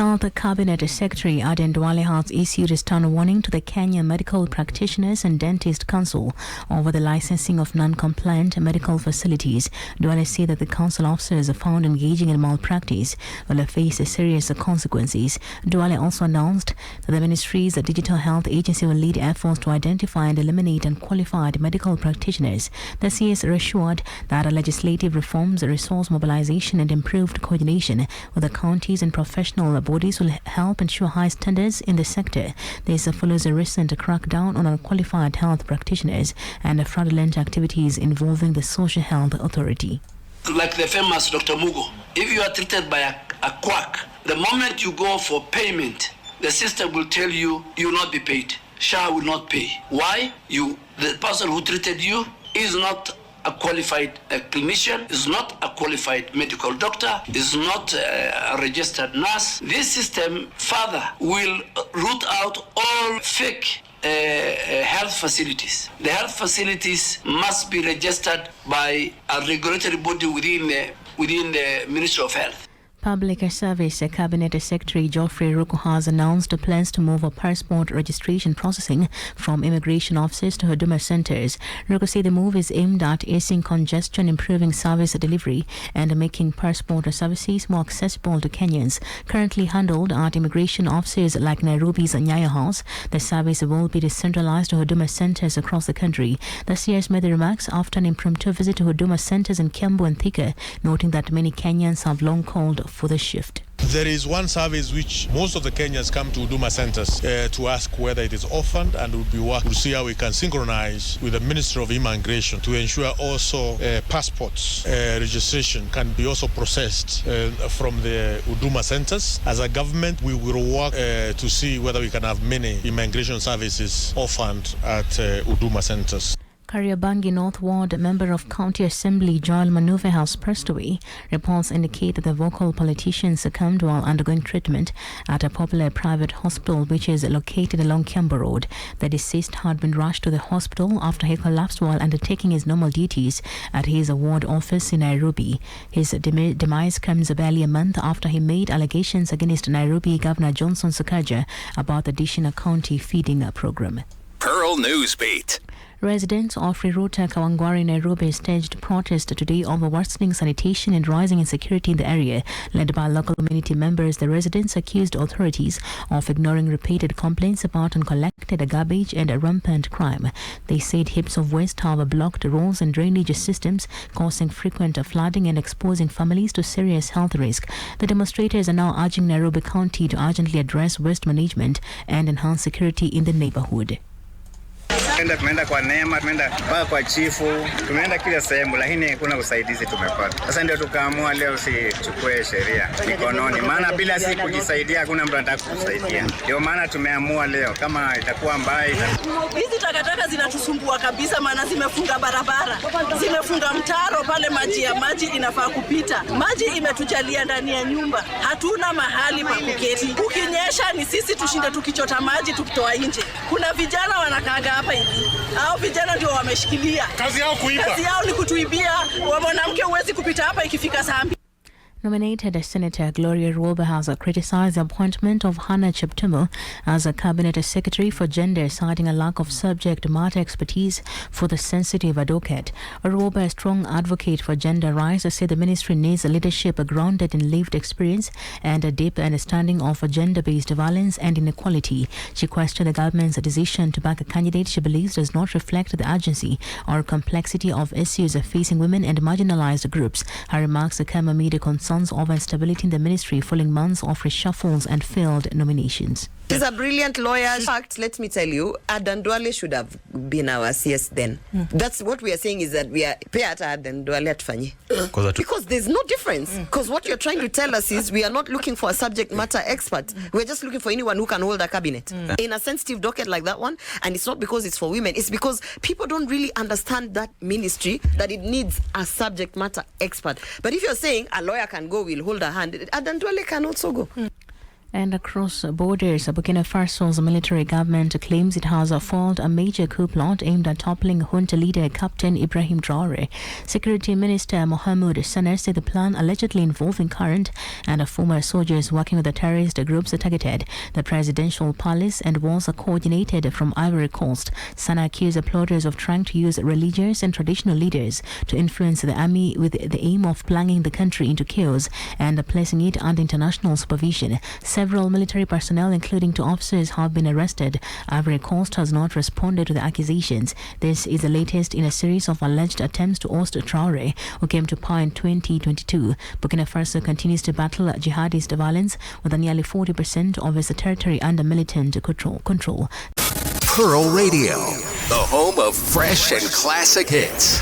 Health Cabinet Secretary Aden Duale has issued a stern warning to the Kenyan Medical Practitioners and Dentist Council over the licensing of non-compliant medical facilities. Duale said that the council officers found engaging in malpractice will face serious consequences. Duale also announced that the ministry's digital health agency will lead efforts to identify and eliminate unqualified medical practitioners. The CS assured that legislative reforms, resource mobilization and improved coordination with the counties and professional bodies will help ensure high standards in the sector. This follows a recent crackdown on unqualified health practitioners and fraudulent activities involving the Social Health Authority. Like the famous Dr. Mugo, if you are treated by a quack, the moment you go for payment, the system will tell you will not be paid. SHA will not pay. Why? The person who treated you is not a qualified clinician, is not a qualified medical doctor, is not a registered nurse. This system further will root out all fake health facilities. The health facilities must be registered by a regulatory body within the Ministry of Health. Public Service Cabinet Secretary Geoffrey Ruku has announced plans to move passport registration processing from immigration offices to Huduma centers. Ruku said the move is aimed at easing congestion, improving service delivery, and making passport services more accessible to Kenyans. Currently handled at immigration offices like Nairobi's Nyayo House, the service will be decentralized to Huduma centers across the country. The CS made the remarks after an impromptu visit to Huduma centers in Kiambu and Thika, noting that many Kenyans have long called for the shift. There is one service which most of the Kenyans come to Huduma centers to ask whether it is orphaned, and we'll see how we can synchronize with the Ministry of Immigration to ensure also passports registration can be also processed from the Huduma centers. As a government, we will work to see whether we can have many immigration services orphaned at Huduma centers. Kariobangi North Ward member of County Assembly Joel Manuve has passed away. Reports indicate that the vocal politician succumbed while undergoing treatment at a popular private hospital which is located along Kiambu Road. The deceased had been rushed to the hospital after he collapsed while undertaking his normal duties at his ward office in Nairobi. His demise comes barely a month after he made allegations against Nairobi Governor Johnson Sakaja about the Dishina County feeding program. Pearl Newsbeat. Residents of Riruta, Kawangware, Nairobi staged protest today over worsening sanitation and rising insecurity in the area. Led by local community members, the residents accused authorities of ignoring repeated complaints about uncollected garbage and rampant crime. They said heaps of waste have blocked roads and drainage systems, causing frequent flooding and exposing families to serious health risk. The demonstrators are now urging Nairobi County to urgently address waste management and enhance security in the neighborhood. Tumeenda kwa Neema, tumeenda mpaka kwa chifu, tumeenda kila sehemu, lakini kuna usaidizi tumepata. Sasa ndio tukaamua leo sichukue sheria mikononi, maana bila si kujisaidia hakuna mtu anataka kukusaidia. Ndio maana tumeamua leo kama itakuwa mbaya. Hizi takataka zinatusumbua kabisa, maana zimefunga barabara, zimefunga mtaro pale, maji inafaa kupita. Maji imetujalia ndani ya nyumba, hatuna mahali pa kuketi. Ukinyesha ni sisi tushinde tukichota maji tukitoa nje. Kuna vijana wanakaaga hapa hivi. Hao vijana ndio wameshikilia. Kazi yao kuiba. Kazi yao ni kutuibia. Mwanamke huwezi kupita hapa ikifika saa mbili. Nominated Senator Gloria Orwoba has criticized the appointment of Hannah Cheptumo as a cabinet secretary for gender, citing a lack of subject matter expertise for the sensitive docket. Orwoba, a strong advocate for gender rights, said the ministry needs leadership grounded in lived experience and a deep understanding of gender-based violence and inequality. She questioned the government's decision to back a candidate she believes does not reflect the urgency or complexity of issues facing women and marginalized groups. Her remarks came amid concerns of instability in the ministry following months of reshuffles and failed nominations. He's a brilliant lawyer. In fact, let me tell you, Aden Duale should have been our CS then. That's what we are saying, is that we are pay at Aden Duale atufanye. Because there's no difference. Because what you're trying to tell us is we are not looking for a subject matter expert. We're just looking for anyone who can hold a cabinet in a sensitive docket like that one. And it's not because it's for women. It's because people don't really understand that ministry, that it needs a subject matter expert. But if you're saying a lawyer can go, we'll hold a hand, Aden Duale can also go. And across borders, Burkina Faso's military government claims it has foiled a major coup plot aimed at toppling junta leader Captain Ibrahim Traore. Security Minister Mohamed Saner said the plan, allegedly involving current and former soldiers working with the terrorist groups, targeted the presidential palace and was coordinated from Ivory Coast. Saner accused the plotters of trying to use religious and traditional leaders to influence the army with the aim of plunging the country into chaos and placing it under international supervision. Several military personnel, including 2 officers, have been arrested. Ivory Coast has not responded to the accusations. This is the latest in a series of alleged attempts to oust Traore, who came to power in 2022. Burkina Faso continues to battle jihadist violence, with nearly 40% of its territory under militant control. Pearl Radio, the home of fresh and classic hits.